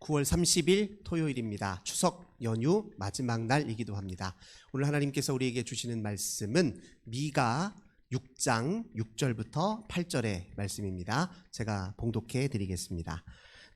9월 30일 토요일입니다. 추석 연휴 마지막 날이기도 합니다. 오늘 하나님께서 우리에게 주시는 말씀은 미가 6장 6절부터 8절의 말씀입니다. 제가 봉독해 드리겠습니다.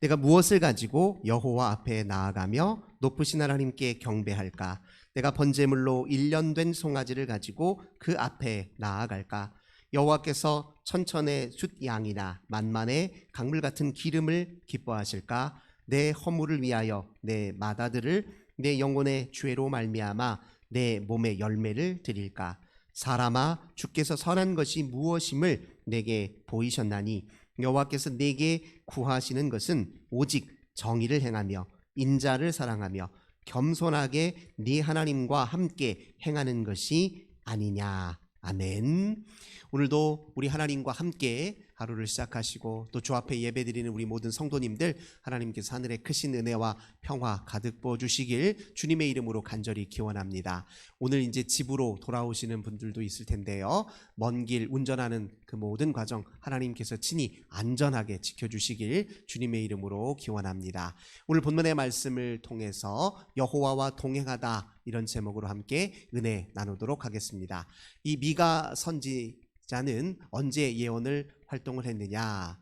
내가 무엇을 가지고 여호와 앞에 나아가며 높으신 하나님께 경배할까? 내가 번제물로 1년 된 송아지를 가지고 그 앞에 나아갈까? 여호와께서 천천의 숫양이나 만만의 강물 같은 기름을 기뻐하실까? 내 허물을 위하여 내 마다들을 내 영혼의 죄로 말미암아 내 몸의 열매를 드릴까? 사람아, 주께서 선한 것이 무엇임을 내게 보이셨나니 여호와께서 내게 구하시는 것은 오직 정의를 행하며 인자를 사랑하며 겸손하게 네 하나님과 함께 행하는 것이 아니냐. 아멘. 오늘도 우리 하나님과 함께 하루를 시작하시고 또 주 앞에 예배드리는 우리 모든 성도님들, 하나님께서 하늘의 크신 은혜와 평화 가득 부어주시길 주님의 이름으로 간절히 기원합니다. 오늘 이제 집으로 돌아오시는 분들도 있을 텐데요, 먼 길 운전하는 그 모든 과정 하나님께서 친히 안전하게 지켜주시길 주님의 이름으로 기원합니다. 오늘 본문의 말씀을 통해서 여호와와 동행하다, 이런 제목으로 함께 은혜 나누도록 하겠습니다. 이 미가 선지자는 언제 예언을 활동을 했느냐?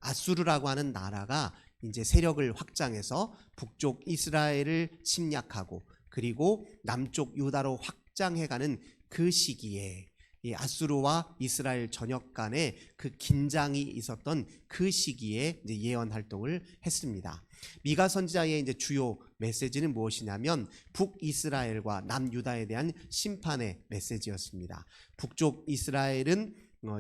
아수르라고 하는 나라가 이제 세력을 확장해서 북쪽 이스라엘을 침략하고 그리고 남쪽 유다로 확장해가는 그 시기에 이 아수르와 이스라엘 전역 간의 그 긴장이 있었던 그 시기에 이제 예언 활동을 했습니다. 미가 선지자의 이제 주요 메시지는 무엇이냐면 북이스라엘과 남유다에 대한 심판의 메시지였습니다. 북쪽 이스라엘은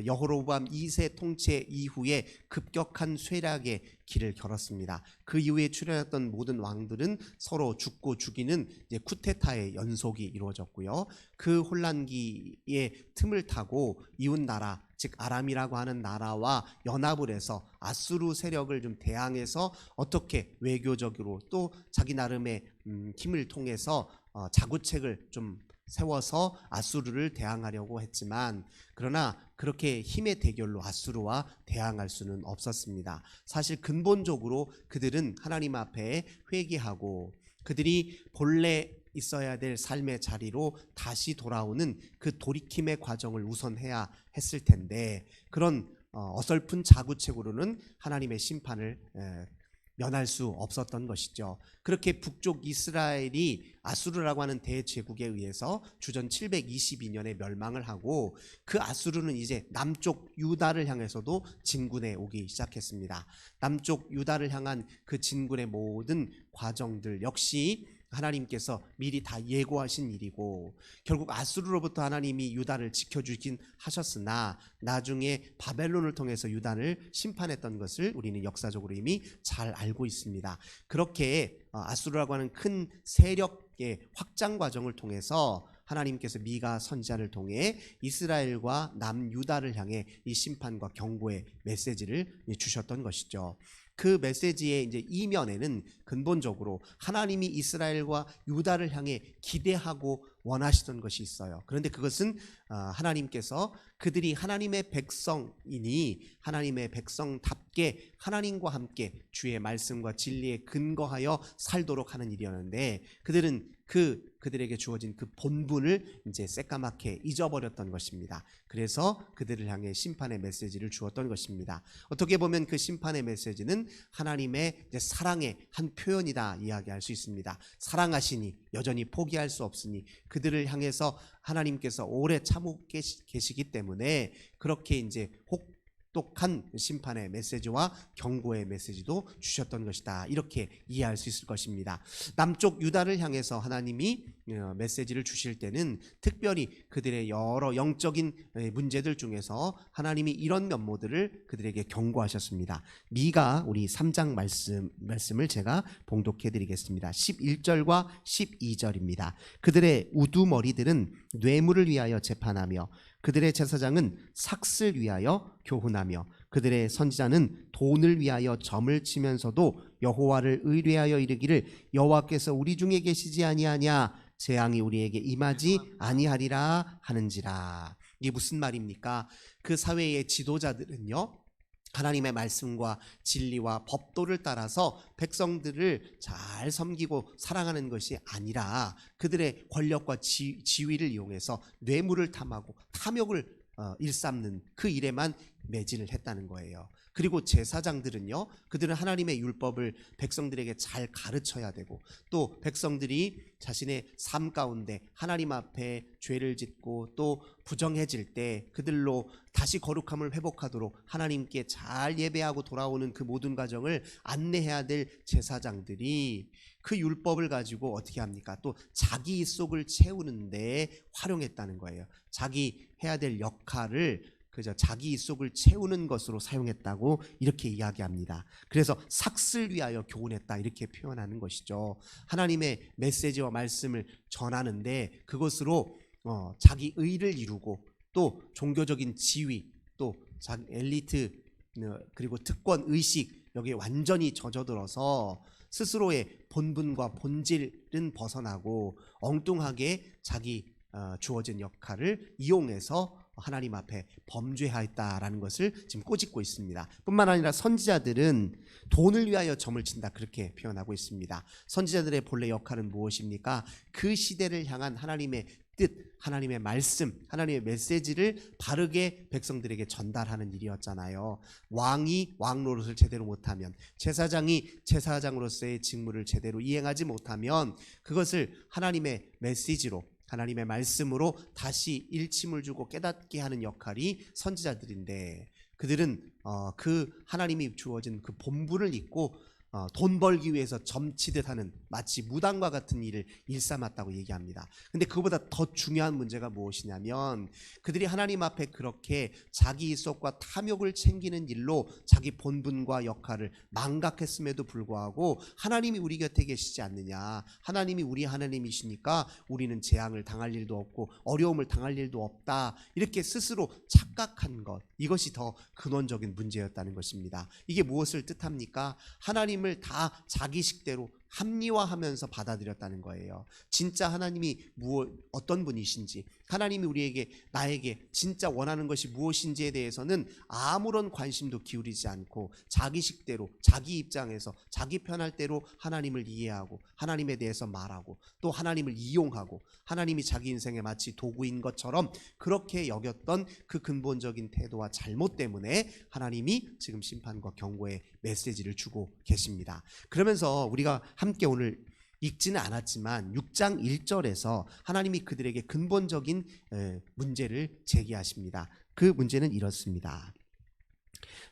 여호로보암 2세 통치 이후에 급격한 쇠락의 길을 걸었습니다. 그 이후에 출현했던 모든 왕들은 서로 죽고 죽이는 이제 쿠데타의 연속이 이루어졌고요. 그 혼란기의 틈을 타고 이웃 나라, 즉 아람이라고 하는 나라와 연합을 해서 아수르 세력을 좀 대항해서 어떻게 외교적으로 또 자기 나름의 힘을 통해서 자구책을 좀 세워서 아수르를 대항하려고 했지만, 그러나 그렇게 힘의 대결로 아수르와 대항할 수는 없었습니다. 사실 근본적으로 그들은 하나님 앞에 회개하고 그들이 본래 있어야 될 삶의 자리로 다시 돌아오는 그 돌이킴의 과정을 우선 해야 했을 텐데, 그런 어설픈 자구책으로는 하나님의 심판을 면할 수 없었던 것이죠. 그렇게 북쪽 이스라엘이 아수르라고 하는 대제국에 의해서 주전 722년에 멸망을 하고, 그 아수르는 이제 남쪽 유다를 향해서도 진군해 오기 시작했습니다. 남쪽 유다를 향한 그 진군의 모든 과정들 역시 하나님께서 미리 다 예고하신 일이고, 결국 아수르로부터 하나님이 유다를 지켜주긴 하셨으나 나중에 바벨론을 통해서 유다를 심판했던 것을 우리는 역사적으로 이미 잘 알고 있습니다. 그렇게 아수르라고 하는 큰 세력의 확장 과정을 통해서 하나님께서 미가 선지자를 통해 이스라엘과 남유다를 향해 이 심판과 경고의 메시지를 주셨던 것이죠. 그 메시지의 이제 이면에는 근본적으로 하나님이 이스라엘과 유다를 향해 기대하고 원하시던 것이 있어요. 그런데 그것은 하나님께서 그들이 하나님의 백성이니 하나님의 백성답게 하나님과 함께 주의 말씀과 진리에 근거하여 살도록 하는 일이었는데, 그들은 그들에게 주어진 그 본분을 이제 새까맣게 잊어버렸던 것입니다. 그래서 그들을 향해 심판의 메시지를 주었던 것입니다. 어떻게 보면 그 심판의 메시지는 하나님의 이제 사랑의 한 표현이다 이야기할 수 있습니다. 사랑하시니 여전히 포기할 수 없으니 그들을 향해서 하나님께서 오래 참고 계시기 때문에 그렇게 이제 혹독한 심판의 메시지와 경고의 메시지도 주셨던 것이다, 이렇게 이해할 수 있을 것입니다. 남쪽 유다를 향해서 하나님이 메시지를 주실 때는 특별히 그들의 여러 영적인 문제들 중에서 하나님이 이런 면모들을 그들에게 경고하셨습니다. 미가 우리 3장 말씀을 제가 봉독해 드리겠습니다. 11절과 12절입니다. 그들의 우두머리들은 뇌물을 위하여 재판하며 그들의 제사장은 삭슬 위하여 교훈하며 그들의 선지자는 돈을 위하여 점을 치면서도 여호와를 의뢰하여 이르기를 여호와께서 우리 중에 계시지 아니하냐, 재앙이 우리에게 임하지 아니하리라 하는지라. 이게 무슨 말입니까? 그 사회의 지도자들은요, 하나님의 말씀과 진리와 법도를 따라서 백성들을 잘 섬기고 사랑하는 것이 아니라 그들의 권력과 지위를 이용해서 뇌물을 탐하고 탐욕을 일삼는 그 일에만 매진을 했다는 거예요. 그리고 제사장들은요, 그들은 하나님의 율법을 백성들에게 잘 가르쳐야 되고, 또 백성들이 자신의 삶 가운데 하나님 앞에 죄를 짓고 또 부정해질 때 그들로 다시 거룩함을 회복하도록 하나님께 잘 예배하고 돌아오는 그 모든 과정을 안내해야 될 제사장들이 그 율법을 가지고 어떻게 합니까? 또 자기 속을 채우는데 활용했다는 거예요. 자기 해야 될 역할을 그저 자기 속을 채우는 것으로 사용했다고 이렇게 이야기합니다. 그래서 삭슬 위하여 교훈했다 이렇게 표현하는 것이죠. 하나님의 메시지와 말씀을 전하는데 그것으로 자기 의를 이루고 또 종교적인 지위 또 자기 엘리트 그리고 특권 의식 여기에 완전히 젖어들어서 스스로의 본분과 본질은 벗어나고 엉뚱하게 자기 주어진 역할을 이용해서 하나님 앞에 범죄하였다라는 것을 지금 꼬집고 있습니다. 뿐만 아니라 선지자들은 돈을 위하여 점을 친다 그렇게 표현하고 있습니다. 선지자들의 본래 역할은 무엇입니까? 그 시대를 향한 하나님의 뜻, 하나님의 말씀, 하나님의 메시지를 바르게 백성들에게 전달하는 일이었잖아요. 왕이 왕 노릇을 제대로 못하면, 제사장이 제사장으로서의 직무를 제대로 이행하지 못하면 그것을 하나님의 메시지로, 하나님의 말씀으로 다시 일침을 주고 깨닫게 하는 역할이 선지자들인데, 그들은 그 하나님이 주어진 그 본분을 잊고 돈 벌기 위해서 점치듯 하는 마치 무당과 같은 일을 일삼았다고 얘기합니다. 근데 그보다 더 중요한 문제가 무엇이냐면 그들이 하나님 앞에 그렇게 자기 이속과 탐욕을 챙기는 일로 자기 본분과 역할을 망각했음에도 불구하고 하나님이 우리 곁에 계시지 않느냐, 하나님이 우리 하나님이시니까 우리는 재앙을 당할 일도 없고 어려움을 당할 일도 없다 이렇게 스스로 착각한 것, 이것이 더 근원적인 문제였다는 것입니다. 이게 무엇을 뜻합니까? 하나님을 다 자기식대로 합리화하면서 받아들였다는 거예요. 진짜 하나님이 어떤 분이신지, 하나님이 우리에게 나에게 진짜 원하는 것이 무엇인지에 대해서는 아무런 관심도 기울이지 않고 자기식대로 자기 입장에서 자기 편할 대로 하나님을 이해하고 하나님에 대해서 말하고 또 하나님을 이용하고 하나님이 자기 인생에 마치 도구인 것처럼 그렇게 여겼던 그 근본적인 태도와 잘못 때문에 하나님이 지금 심판과 경고의 메시지를 주고 계십니다. 그러면서 우리가 함께 오늘 읽지는 않았지만 6장 1절에서 하나님이 그들에게 근본적인 문제를 제기하십니다. 그 문제는 이렇습니다.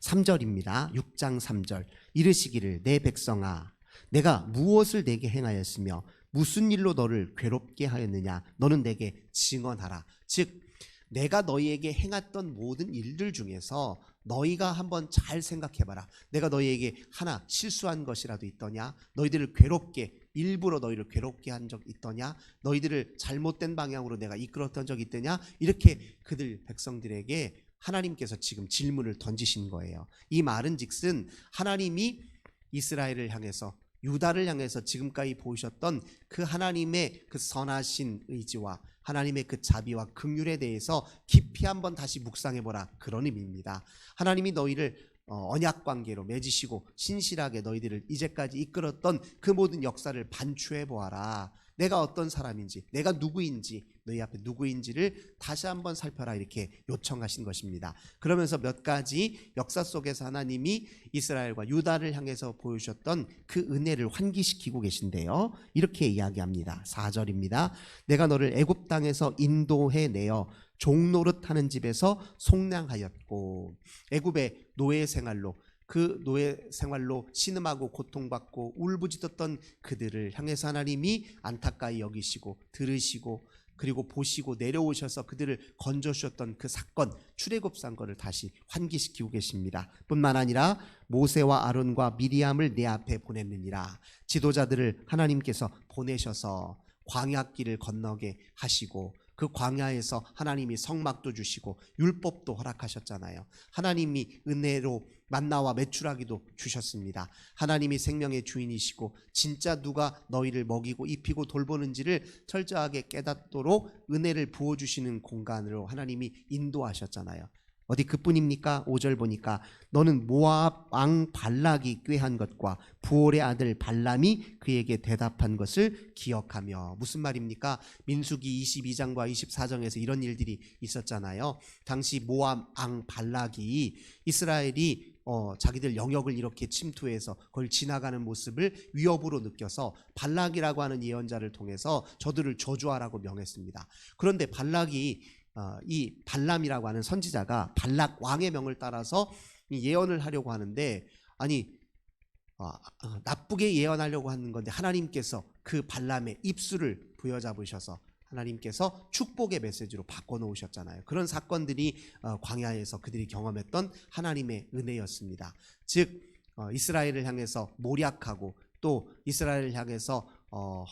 3절입니다. 6장 3절. 이르시기를 내 백성아 내가 무엇을 내게 행하였으며 무슨 일로 너를 괴롭게 하였느냐 너는 내게 증언하라. 즉 내가 너희에게 행했던 모든 일들 중에서 너희가 한번 잘 생각해봐라. 내가 너희에게 하나 실수한 것이라도 있더냐? 너희들을 괴롭게 일부러 너희를 괴롭게 한 적 있더냐? 너희들을 잘못된 방향으로 내가 이끌었던 적이 있더냐? 이렇게 그들 백성들에게 하나님께서 지금 질문을 던지신 거예요. 이 말은 즉슨 하나님이 이스라엘을 향해서 유다를 향해서 지금까지 보이셨던 그 하나님의 그 선하신 의지와 하나님의 그 자비와 긍휼에 대해서 깊이 한번 다시 묵상해보라, 그런 의미입니다. 하나님이 너희를 언약 관계로 맺으시고 신실하게 너희들을 이제까지 이끌었던 그 모든 역사를 반추해 보아라. 내가 어떤 사람인지, 내가 누구인지, 너희 앞에 누구인지를 다시 한번 살펴라, 이렇게 요청하신 것입니다. 그러면서 몇 가지 역사 속에서 하나님이 이스라엘과 유다를 향해서 보여주셨던 그 은혜를 환기시키고 계신데요, 이렇게 이야기합니다. 4절입니다. 내가 너를 애굽 땅에서 인도해 내어 종노릇하는 집에서 속량하였고, 애굽의 노예 생활로, 그 노예 생활로 신음하고 고통받고 울부짖었던 그들을 향해서 하나님이 안타까이 여기시고 들으시고 그리고 보시고 내려오셔서 그들을 건져주셨던 그 사건, 출애굽 사건을 다시 환기시키고 계십니다. 뿐만 아니라 모세와 아론과 미리암을 내 앞에 보냈느니라. 지도자들을 하나님께서 보내셔서 광야길을 건너게 하시고 그 광야에서 하나님이 성막도 주시고 율법도 허락하셨잖아요. 하나님이 은혜로 만나와 메추라기도 주셨습니다. 하나님이 생명의 주인이시고 진짜 누가 너희를 먹이고 입히고 돌보는지를 철저하게 깨닫도록 은혜를 부어주시는 공간으로 하나님이 인도하셨잖아요. 어디 그뿐입니까? 5절 보니까 너는 모압 왕 발락이 꾀한 것과 부올의 아들 발람이 그에게 대답한 것을 기억하며. 무슨 말입니까? 민수기 22장과 24장에서 이런 일들이 있었잖아요. 당시 모압 왕 발락이 이스라엘이 자기들 영역을 이렇게 침투해서 그걸 지나가는 모습을 위협으로 느껴서 발락이라고 하는 예언자를 통해서 저들을 저주하라고 명했습니다. 그런데 발락이 이 발람이라고 하는 선지자가 발락 왕의 명을 따라서 이 예언을 하려고 하는데, 아니 나쁘게 예언하려고 하는 건데 하나님께서 그 발람의 입술을 부여잡으셔서 하나님께서 축복의 메시지로 바꿔놓으셨잖아요. 그런 사건들이 광야에서 그들이 경험했던 하나님의 은혜였습니다. 즉 이스라엘을 향해서 모략하고 또 이스라엘을 향해서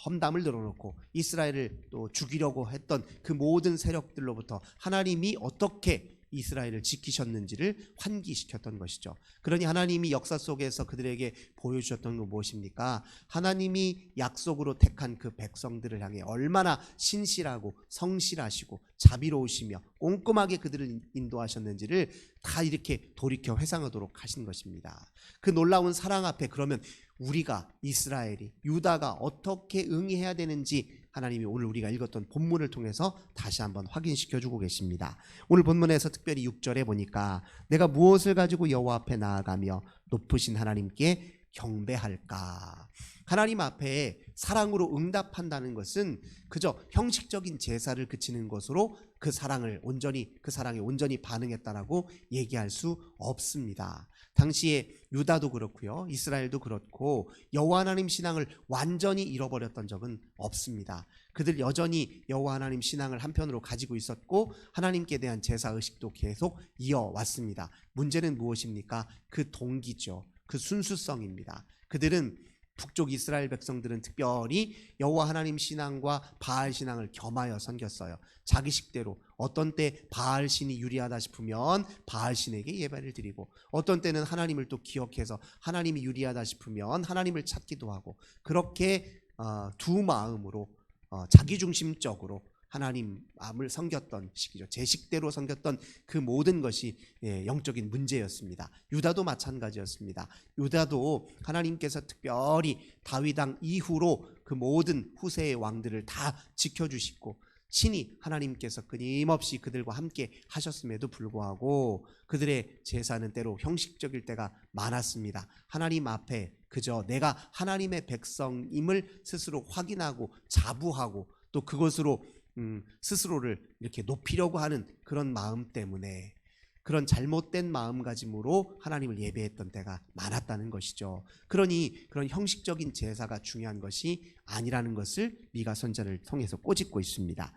험담을 늘어놓고 이스라엘을 또 죽이려고 했던 그 모든 세력들로부터 하나님이 어떻게 이스라엘을 지키셨는지를 환기시켰던 것이죠. 그러니 하나님이 역사 속에서 그들에게 보여주셨던 건 무엇입니까? 하나님이 약속으로 택한 그 백성들을 향해 얼마나 신실하고 성실하시고 자비로우시며 꼼꼼하게 그들을 인도하셨는지를 다 이렇게 돌이켜 회상하도록 하신 것입니다. 그 놀라운 사랑 앞에 그러면 우리가, 이스라엘이, 유다가 어떻게 응해야 되는지 하나님이 오늘 우리가 읽었던 본문을 통해서 다시 한번 확인시켜주고 계십니다. 오늘 본문에서 특별히 6절에 보니까 내가 무엇을 가지고 여호와 앞에 나아가며 높으신 하나님께 경배할까? 하나님 앞에 사랑으로 응답한다는 것은 그저 형식적인 제사를 그치는 것으로 그 사랑에 온전히 반응했다라고 얘기할 수 없습니다. 당시에 유다도 그렇고요, 이스라엘도 그렇고 여호와 하나님 신앙을 완전히 잃어버렸던 적은 없습니다. 그들 여전히 여호와 하나님 신앙을 한편으로 가지고 있었고 하나님께 대한 제사 의식도 계속 이어왔습니다. 문제는 무엇입니까? 그 동기죠. 그 순수성입니다. 그들은 북쪽 이스라엘 백성들은 특별히 여호와 하나님 신앙과 바알 신앙을 겸하여 섬겼어요. 자기식대로 어떤 때 바알 신이 유리하다 싶으면 바알 신에게 예배를 드리고 어떤 때는 하나님을 또 기억해서 하나님이 유리하다 싶으면 하나님을 찾기도 하고 그렇게 두 마음으로 자기중심적으로 하나님을 섬겼던 시기죠. 제 식대로 섬겼던 그 모든 것이 영적인 문제였습니다. 유다도 마찬가지였습니다. 유다도 하나님께서 특별히 다윗 왕 이후로 그 모든 후세의 왕들을 다 지켜주시고 친히 하나님께서 끊임없이 그들과 함께 하셨음에도 불구하고 그들의 제사는 때로 형식적일 때가 많았습니다. 하나님 앞에 그저 내가 하나님의 백성임을 스스로 확인하고 자부하고 또 그것으로 스스로를 이렇게 높이려고 하는 그런 마음 때문에 그런 잘못된 마음가짐으로 하나님을 예배했던 때가 많았다는 것이죠. 그러니 그런 형식적인 제사가 중요한 것이 아니라는 것을 미가 선지자를 통해서 꼬집고 있습니다.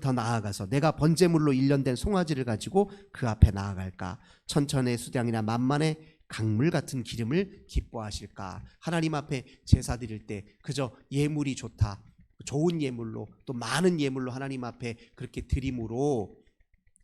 더 나아가서 내가 번제물로 일련된 송아지를 가지고 그 앞에 나아갈까? 천천의 수량이나 만만의 강물 같은 기름을 기뻐하실까? 하나님 앞에 제사 드릴 때 그저 예물이 좋다, 좋은 예물로 또 많은 예물로 하나님 앞에 그렇게 드림으로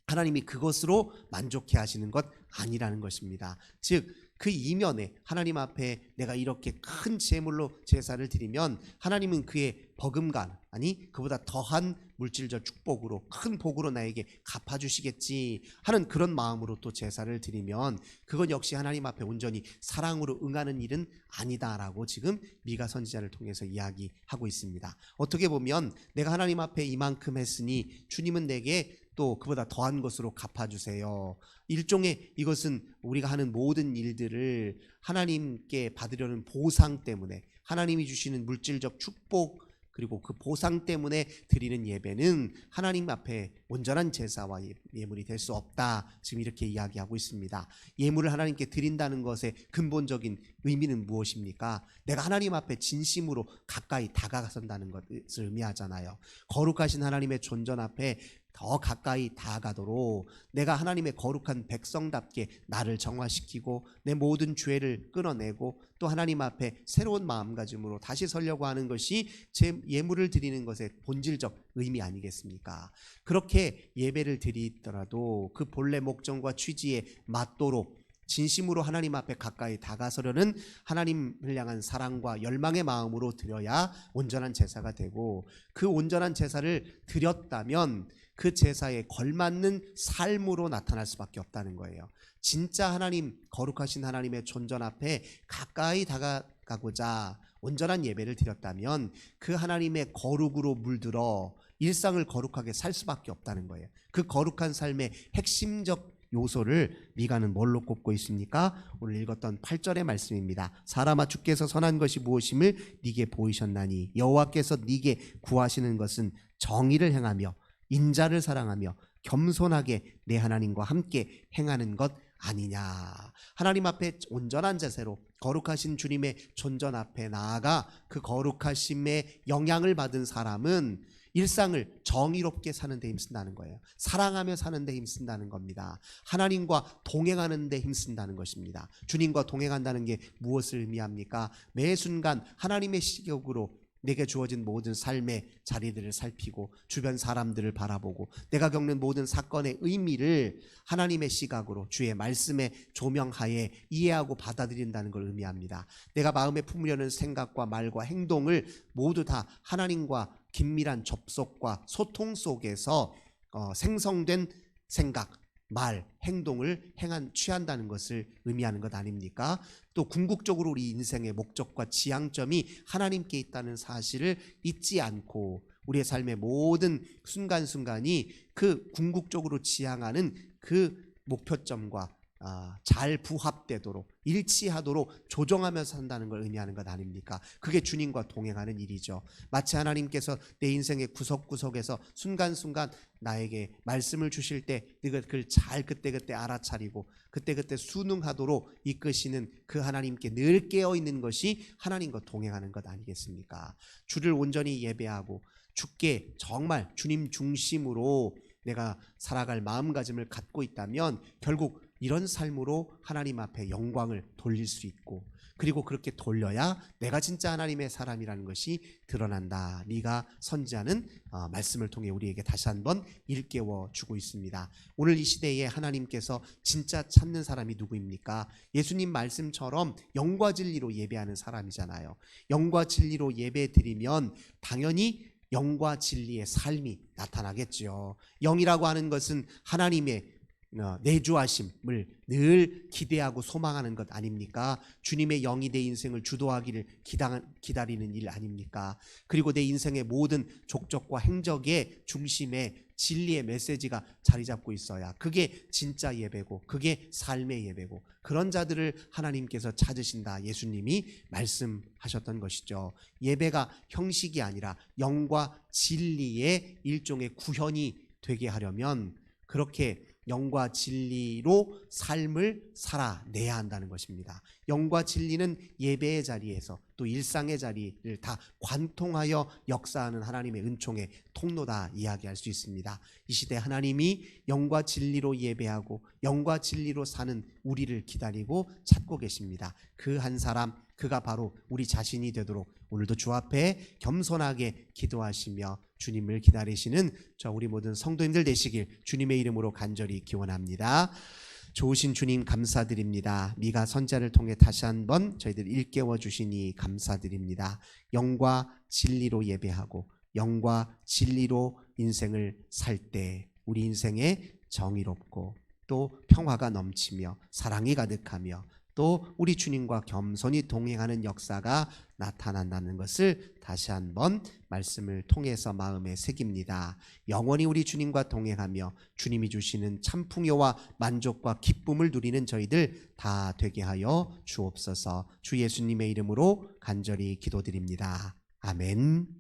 하나님이 그것으로 만족해 하시는 것 아니라는 것입니다. 즉 그 이면에 하나님 앞에 내가 이렇게 큰 제물로 제사를 드리면 하나님은 그의 버금간, 아니 그보다 더한 물질적 축복으로 큰 복으로 나에게 갚아주시겠지 하는 그런 마음으로 또 제사를 드리면 그건 역시 하나님 앞에 온전히 사랑으로 응하는 일은 아니다라고 지금 미가 선지자를 통해서 이야기하고 있습니다. 어떻게 보면 내가 하나님 앞에 이만큼 했으니 주님은 내게 또 그보다 더한 것으로 갚아주세요. 일종의 이것은 우리가 하는 모든 일들을 하나님께 받으려는 보상 때문에 하나님이 주시는 물질적 축복 그리고 그 보상 때문에 드리는 예배는 하나님 앞에 온전한 제사와 예물이 될 수 없다. 지금 이렇게 이야기하고 있습니다. 예물을 하나님께 드린다는 것의 근본적인 의미는 무엇입니까? 내가 하나님 앞에 진심으로 가까이 다가선다는 것을 의미하잖아요. 거룩하신 하나님의 존전 앞에 더 가까이 다가가도록 내가 하나님의 거룩한 백성답게 나를 정화시키고 내 모든 죄를 끊어내고 또 하나님 앞에 새로운 마음가짐으로 다시 서려고 하는 것이 제 예물을 드리는 것의 본질적 의미 아니겠습니까? 그렇게 예배를 드리더라도 그 본래 목적과 취지에 맞도록 진심으로 하나님 앞에 가까이 다가서려는 하나님을 향한 사랑과 열망의 마음으로 드려야 온전한 제사가 되고 그 온전한 제사를 드렸다면 그 제사에 걸맞는 삶으로 나타날 수밖에 없다는 거예요. 진짜 하나님, 거룩하신 하나님의 존전 앞에 가까이 다가가고자 온전한 예배를 드렸다면 그 하나님의 거룩으로 물들어 일상을 거룩하게 살 수밖에 없다는 거예요. 그 거룩한 삶의 핵심적 요소를 미가는 뭘로 꼽고 있습니까? 오늘 읽었던 8절의 말씀입니다. 사람아, 주께서 선한 것이 무엇임을 네게 보이셨나니 여호와께서 네게 구하시는 것은 정의를 행하며 인자를 사랑하며 겸손하게 내 하나님과 함께 행하는 것 아니냐. 하나님 앞에 온전한 자세로 거룩하신 주님의 존전 앞에 나아가 그 거룩하심의 영향을 받은 사람은 일상을 정의롭게 사는 데 힘쓴다는 거예요. 사랑하며 사는 데 힘쓴다는 겁니다. 하나님과 동행하는 데 힘쓴다는 것입니다. 주님과 동행한다는 게 무엇을 의미합니까? 매 순간 하나님의 시각으로 내게 주어진 모든 삶의 자리들을 살피고 주변 사람들을 바라보고 내가 겪는 모든 사건의 의미를 하나님의 시각으로 주의 말씀의 조명하에 이해하고 받아들인다는 걸 의미합니다. 내가 마음에 품으려는 생각과 말과 행동을 모두 다 하나님과 긴밀한 접속과 소통 속에서 생성된 생각, 말, 행동을 취한다는 것을 의미하는 것 아닙니까? 또 궁극적으로 우리 인생의 목적과 지향점이 하나님께 있다는 사실을 잊지 않고 우리의 삶의 모든 순간순간이 그 궁극적으로 지향하는 그 목표점과 잘 부합되도록 일치하도록 조정하며 산다는 걸 의미하는 것 아닙니까? 그게 주님과 동행하는 일이죠. 마치 하나님께서 내 인생의 구석구석에서 순간순간 나에게 말씀을 주실 때 그걸 잘 그때그때 알아차리고 그때그때 순응하도록 이끄시는 그 하나님께 늘 깨어있는 것이 하나님과 동행하는 것 아니겠습니까? 주를 온전히 예배하고 주께 정말 주님 중심으로 내가 살아갈 마음가짐을 갖고 있다면 결국 이런 삶으로 하나님 앞에 영광을 돌릴 수 있고 그리고 그렇게 돌려야 내가 진짜 하나님의 사람이라는 것이 드러난다. 네가 선지자는 말씀을 통해 우리에게 다시 한번 일깨워 주고 있습니다. 오늘 이 시대에 하나님께서 진짜 찾는 사람이 누구입니까? 예수님 말씀처럼 영과 진리로 예배하는 사람이잖아요. 영과 진리로 예배 드리면 당연히 영과 진리의 삶이 나타나겠지요. 영이라고 하는 것은 하나님의 내주하심을 늘 기대하고 소망하는 것 아닙니까? 주님의 영이 내 인생을 주도하기를 기다리는 일 아닙니까? 그리고 내 인생의 모든 족적과 행적의 중심에 진리의 메시지가 자리 잡고 있어야 그게 진짜 예배고 그게 삶의 예배고 그런 자들을 하나님께서 찾으신다. 예수님이 말씀하셨던 것이죠. 예배가 형식이 아니라 영과 진리의 일종의 구현이 되게 하려면 그렇게 영과 진리로 삶을 살아내야 한다는 것입니다. 영과 진리는 예배의 자리에서 또 일상의 자리를 다 관통하여 역사하는 하나님의 은총의 통로다 이야기할 수 있습니다. 이 시대 하나님이 영과 진리로 예배하고 영과 진리로 사는 우리를 기다리고 찾고 계십니다. 그 한 사람, 그가 바로 우리 자신이 되도록 오늘도 주 앞에 겸손하게 기도하시며 주님을 기다리시는 우리 모든 성도님들 되시길 주님의 이름으로 간절히 기원합니다. 좋으신 주님 감사드립니다. 미가 선지자를 통해 다시 한번 저희들 일깨워 주시니 감사드립니다. 영과 진리로 예배하고 영과 진리로 인생을 살 때 우리 인생에 정의롭고 또 평화가 넘치며 사랑이 가득하며 또 우리 주님과 겸손히 동행하는 역사가 나타난다는 것을 다시 한번 말씀을 통해서 마음에 새깁니다. 영원히 우리 주님과 동행하며 주님이 주시는 참 풍요와 만족과 기쁨을 누리는 저희들 다 되게 하여 주옵소서. 주 예수님의 이름으로 간절히 기도드립니다. 아멘.